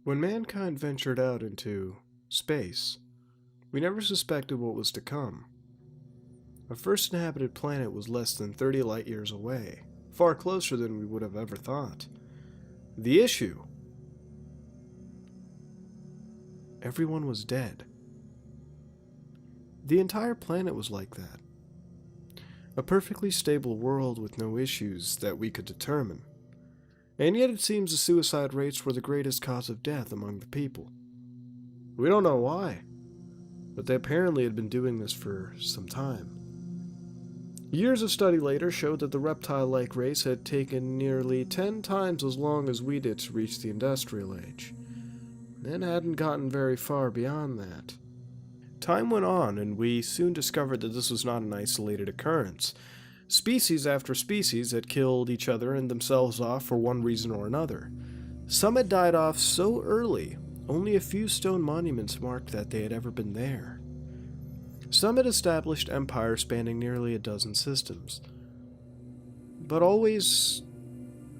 When mankind ventured out into space, we never suspected what was to come. Our first inhabited planet was less than 30 light years away, far closer than we would have ever thought. The issue? Everyone was dead. The entire planet was like that. A perfectly stable world with no issues that we could determine. And yet it seems the suicide rates were the greatest cause of death among the people. We don't know why, but they apparently had been doing this for some time. Years of study later showed that the reptile-like race had taken nearly 10 times as long as we did to reach the industrial age, and hadn't gotten very far beyond that. Time went on, and we soon discovered that this was not an isolated occurrence. Species after species had killed each other and themselves off for one reason or another. Some had died off so early, only a few stone monuments marked that they had ever been there. Some had established empires spanning nearly a dozen systems. But always,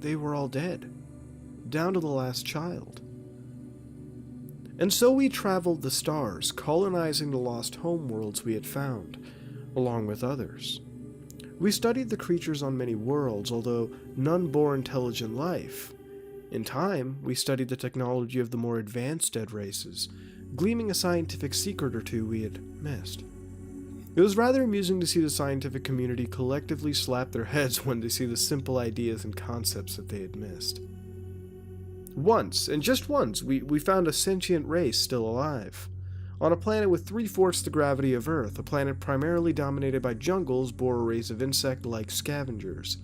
they were all dead, down to the last child. And so we traveled the stars, colonizing the lost homeworlds we had found, along with others. We studied the creatures on many worlds, although none bore intelligent life. In time, we studied the technology of the more advanced dead races, gleaming a scientific secret or two we had missed. It was rather amusing to see the scientific community collectively slap their heads when they see the simple ideas and concepts that they had missed. Once, and just once, we found a sentient race still alive. On a planet with 3/4 the gravity of Earth, a planet primarily dominated by jungles bore a race of insect-like scavengers.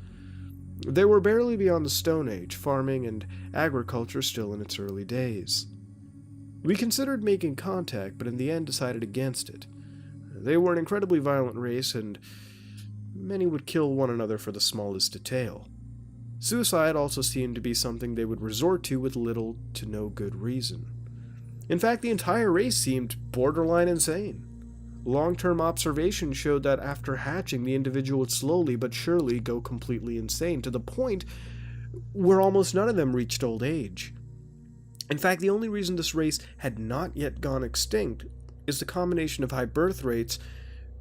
They were barely beyond the Stone Age, farming and agriculture still in its early days. We considered making contact, but in the end decided against it. They were an incredibly violent race, and many would kill one another for the smallest detail. Suicide also seemed to be something they would resort to with little to no good reason. In fact, the entire race seemed borderline insane. Long-term observation showed that after hatching, the individual would slowly but surely go completely insane, to the point where almost none of them reached old age. In fact, the only reason this race had not yet gone extinct is the combination of high birth rates,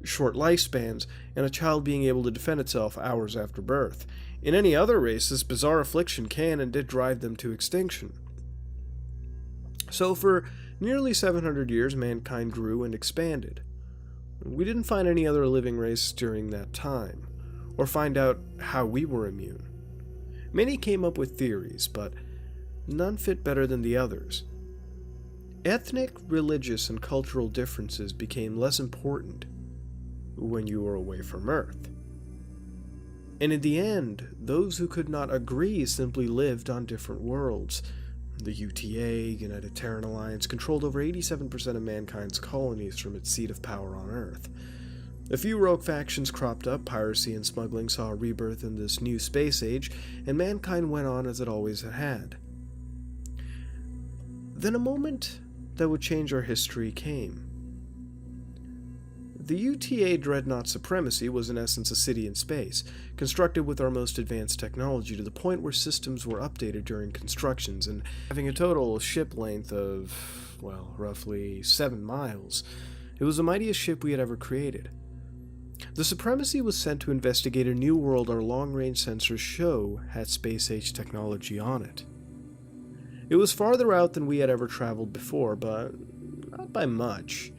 short lifespans, and a child being able to defend itself hours after birth. In any other race, this bizarre affliction can and did drive them to extinction. So for nearly 700 years, mankind grew and expanded. We didn't find any other living race during that time, or find out how we were immune. Many came up with theories, but none fit better than the others. Ethnic, religious, and cultural differences became less important when you were away from Earth. And in the end, those who could not agree simply lived on different worlds. The UTA, United Terran Alliance, controlled over 87% of mankind's colonies from its seat of power on Earth. A few rogue factions cropped up, piracy and smuggling saw a rebirth in this new space age, and mankind went on as it always had. Then a moment that would change our history came. The UTA Dreadnought Supremacy was in essence a city in space, constructed with our most advanced technology to the point where systems were updated during constructions, and having a total ship length of, well, roughly 7 miles. It was the mightiest ship we had ever created. The Supremacy was sent to investigate a new world our long-range sensors show had space-age technology on it. It was farther out than we had ever traveled before, but not by much.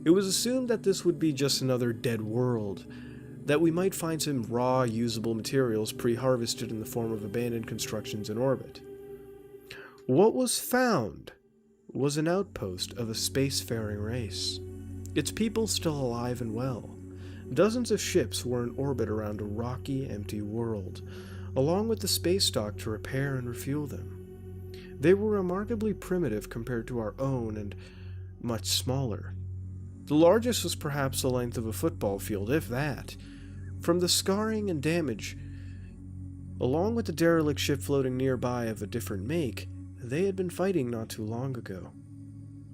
It was assumed that this would be just another dead world, that we might find some raw, usable materials pre-harvested in the form of abandoned constructions in orbit. What was found was an outpost of a spacefaring race, its people still alive and well. Dozens of ships were in orbit around a rocky, empty world, along with the space dock to repair and refuel them. They were remarkably primitive compared to our own and much smaller. The largest was perhaps the length of a football field, if that. From the scarring and damage, along with the derelict ship floating nearby of a different make, they had been fighting not too long ago.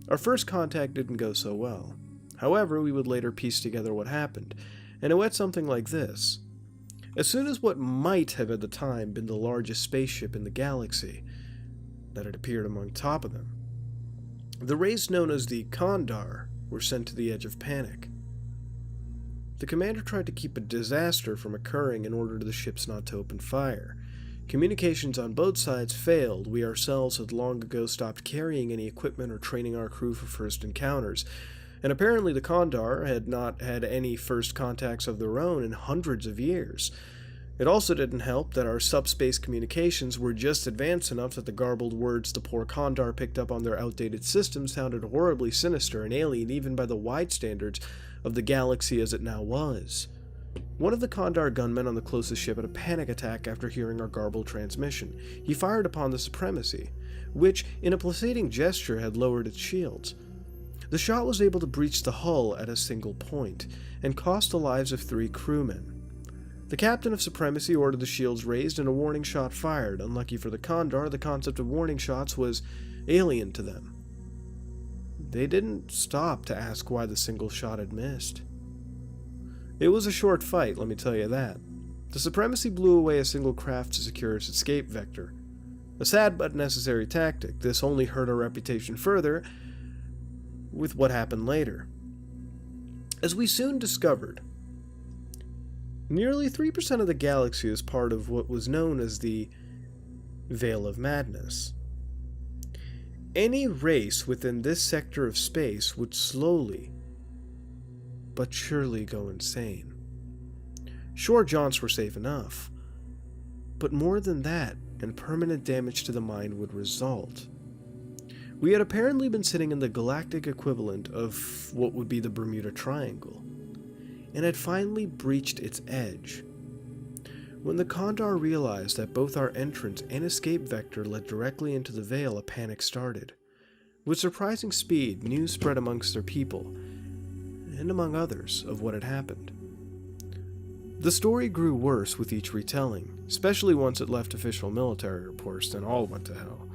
Our first contact didn't go so well. However, we would later piece together what happened, and it went something like this. As soon as what might have at the time been the largest spaceship in the galaxy, that had appeared among top of them, The race known as the Kondar were sent to the edge of panic. The commander tried to keep a disaster from occurring in order for the ships not to open fire. Communications on both sides failed. We ourselves had long ago stopped carrying any equipment or training our crew for first encounters, and apparently the Kondar had not had any first contacts of their own in hundreds of years. It also didn't help that our subspace communications were just advanced enough that the garbled words the poor Kondar picked up on their outdated systems sounded horribly sinister and alien even by the wide standards of the galaxy as it now was. One of the Kondar gunmen on the closest ship had a panic attack after hearing our garbled transmission. He fired upon the Supremacy, which, in a placating gesture, had lowered its shields. The shot was able to breach the hull at a single point, and cost the lives of 3 crewmen. The captain of Supremacy ordered the shields raised and a warning shot fired. Unlucky for the Kondar, the concept of warning shots was alien to them. They didn't stop to ask why the single shot had missed. It was a short fight, let me tell you that. The Supremacy blew away a single craft to secure its escape vector. A sad but necessary tactic. This only hurt our reputation further with what happened later. As we soon discovered, nearly 3% of the galaxy is part of what was known as the Veil of Madness. Any race within this sector of space would slowly but surely go insane. Sure, jaunts were safe enough, but more than that, and permanent damage to the mind would result. We had apparently been sitting in the galactic equivalent of what would be the Bermuda Triangle, and had finally breached its edge. When the Kondar realized that both our entrance and escape vector led directly into the Veil, a panic started. With surprising speed, news spread amongst their people, and among others, of what had happened. The story grew worse with each retelling, especially once it left official military reports, then all went to hell.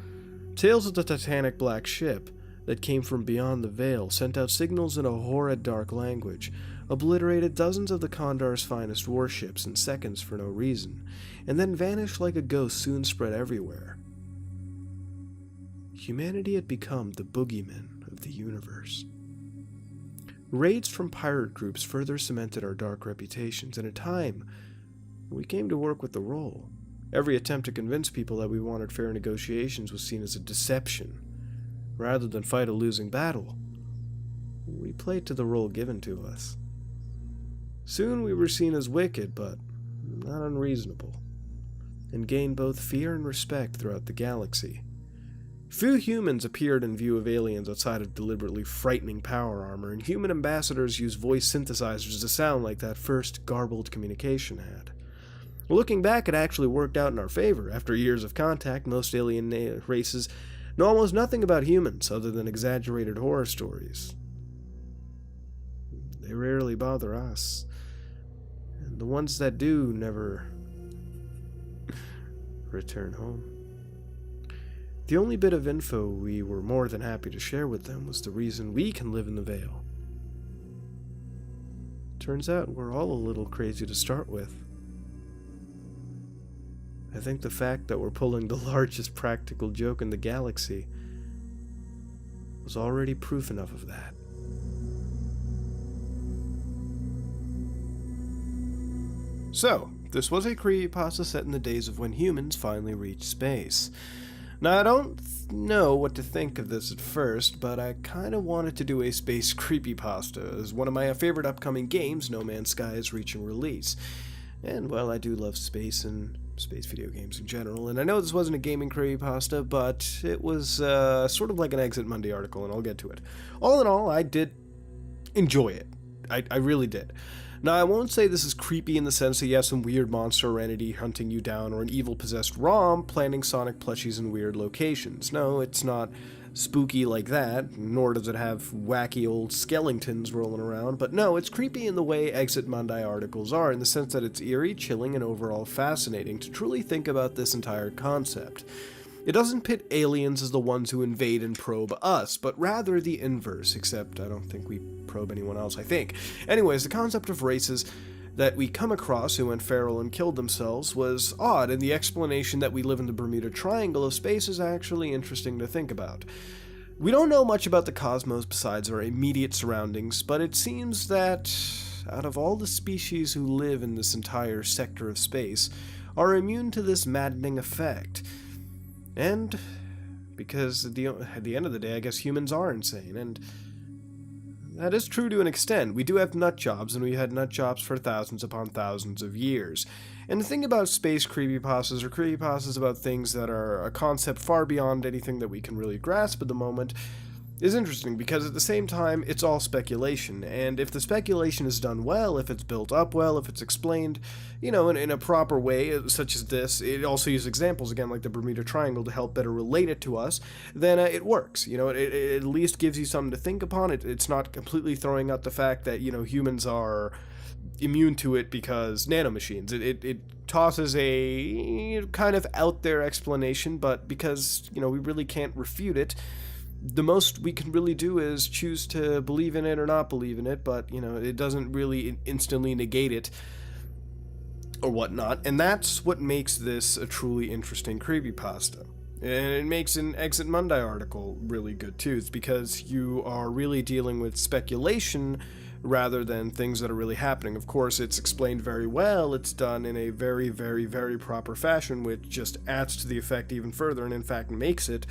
Tales of the Titanic black ship that came from beyond the Veil sent out signals in a horrid dark language, obliterated dozens of the Kondar's finest warships in seconds for no reason, and then vanished like a ghost soon spread everywhere. Humanity had become the boogeyman of the universe. Raids from pirate groups further cemented our dark reputations, and in time, we came to work with the role. Every attempt to convince people that we wanted fair negotiations was seen as a deception. Rather than fight a losing battle, we played to the role given to us. Soon we were seen as wicked, but not unreasonable, and gained both fear and respect throughout the galaxy. Few humans appeared in view of aliens outside of deliberately frightening power armor, and human ambassadors used voice synthesizers to sound like that first garbled communication had. Looking back, it actually worked out in our favor. After years of contact, most alien races know almost nothing about humans other than exaggerated horror stories. They rarely bother us, and the ones that do never return home. The only bit of info we were more than happy to share with them was the reason we can live in the Veil. Turns out we're all a little crazy to start with. I think the fact that we're pulling the largest practical joke in the galaxy was already proof enough of that. So, this was a creepypasta set in the days of when humans finally reached space. Now, I don't know what to think of this at first, but I kind of wanted to do a space creepypasta, as one of my favorite upcoming games, No Man's Sky, is reaching release. And, well, I do love space and space video games in general, and I know this wasn't a gaming creepypasta, but it was sort of like an Exit Monday article, and I'll get to it. All in all, I did enjoy it. I really did. Now, I won't say this is creepy in the sense that you have some weird monster or entity hunting you down, or an evil-possessed ROM planting Sonic plushies in weird locations. No, it's not spooky like that, nor does it have wacky old skeletons rolling around, but no, it's creepy in the way Exit Monday articles are, in the sense that it's eerie, chilling, and overall fascinating to truly think about this entire concept. It doesn't pit aliens as the ones who invade and probe us, but rather the inverse, except I don't think we probe anyone else, I think. Anyways, the concept of races that we come across who went feral and killed themselves was odd, and the explanation that we live in the Bermuda Triangle of space is actually interesting to think about. We don't know much about the cosmos besides our immediate surroundings, but it seems that out of all the species who live in this entire sector of space are immune to this maddening effect. And because at the end of the day, I guess humans are insane, and that is true to an extent. We do have nut jobs, and we had nut jobs for thousands upon thousands of years. And the thing about space creepypastas or creepypastas about things that are a concept far beyond anything that we can really grasp at the moment is interesting, because at the same time, it's all speculation. And if the speculation is done well, if it's built up well, if it's explained, in a proper way, such as this, it also uses examples, again, like the Bermuda Triangle to help better relate it to us, then it works. It at least gives you something to think upon. It's not completely throwing out the fact that, humans are immune to it because nanomachines. It tosses a kind of out there explanation, but because, we really can't refute it, the most we can really do is choose to believe in it or not believe in it, but, it doesn't really instantly negate it or whatnot, and that's what makes this a truly interesting creepypasta. And it makes an Exit Monday article really good too. It's because you are really dealing with speculation rather than things that are really happening. Of course, it's explained very well, it's done in a very, very, very proper fashion, which just adds to the effect even further, and in fact makes it.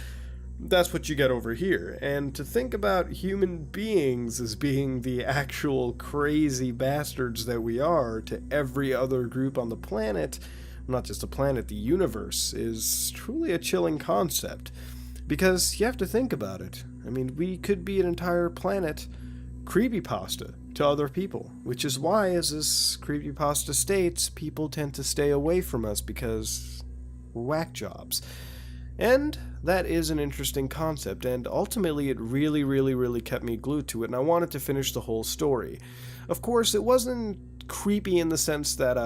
That's what you get over here. And to think about human beings as being the actual crazy bastards that we are to every other group on the planet, not just the planet, the universe, is truly a chilling concept. Because you have to think about it. I mean, we could be an entire planet creepypasta to other people, which is why, as this creepypasta states, people tend to stay away from us because we're whack jobs. And that is an interesting concept, and ultimately it really, really, really kept me glued to it, and I wanted to finish the whole story. Of course, it wasn't creepy in the sense that,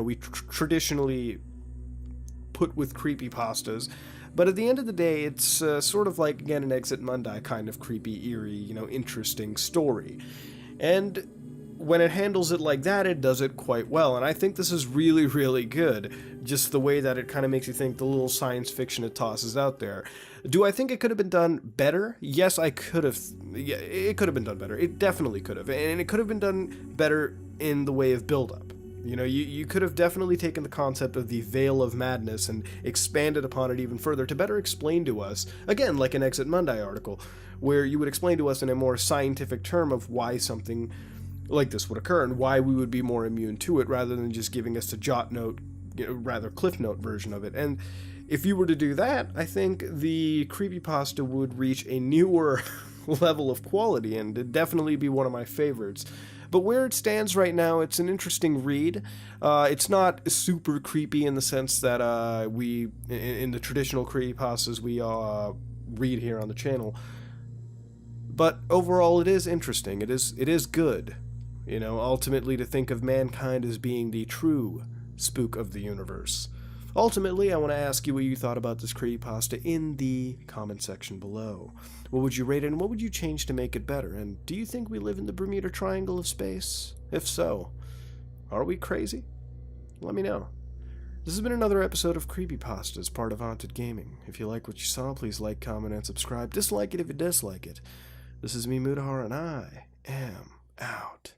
we traditionally put with creepypastas, but at the end of the day, it's sort of like, again, an Exit Monday kind of creepy, eerie, interesting story. And when it handles it like that, it does it quite well, and I think this is really, really good, just the way that it kind of makes you think, the little science fiction it tosses out there. Do I think it could have been done better? Yes, I could have. Yeah, it could have been done better. It definitely could have, and it could have been done better in the way of build-up. You could have definitely taken the concept of the veil of madness and expanded upon it even further to better explain to us, again, like an Exit Monday article, where you would explain to us in a more scientific term of why something like this would occur and why we would be more immune to it, rather than just giving us a jot note, rather cliff note version of it. And if you were to do that, I think the creepypasta would reach a newer level of quality, and it'd definitely be one of my favorites. But where it stands right now, it's an interesting read. It's not super creepy in the sense that we, in the traditional creepypastas we read here on the channel. But overall, it is interesting. It is good. Ultimately, to think of mankind as being the true spook of the universe. Ultimately, I want to ask you what you thought about this creepypasta in the comment section below. What would you rate it, and what would you change to make it better? And do you think we live in the Bermuda Triangle of space? If so, are we crazy? Let me know. This has been another episode of Creepypastas, part of Haunted Gaming. If you like what you saw, please like, comment, and subscribe. Dislike it if you dislike it. This is me, Mudahar, and I am out.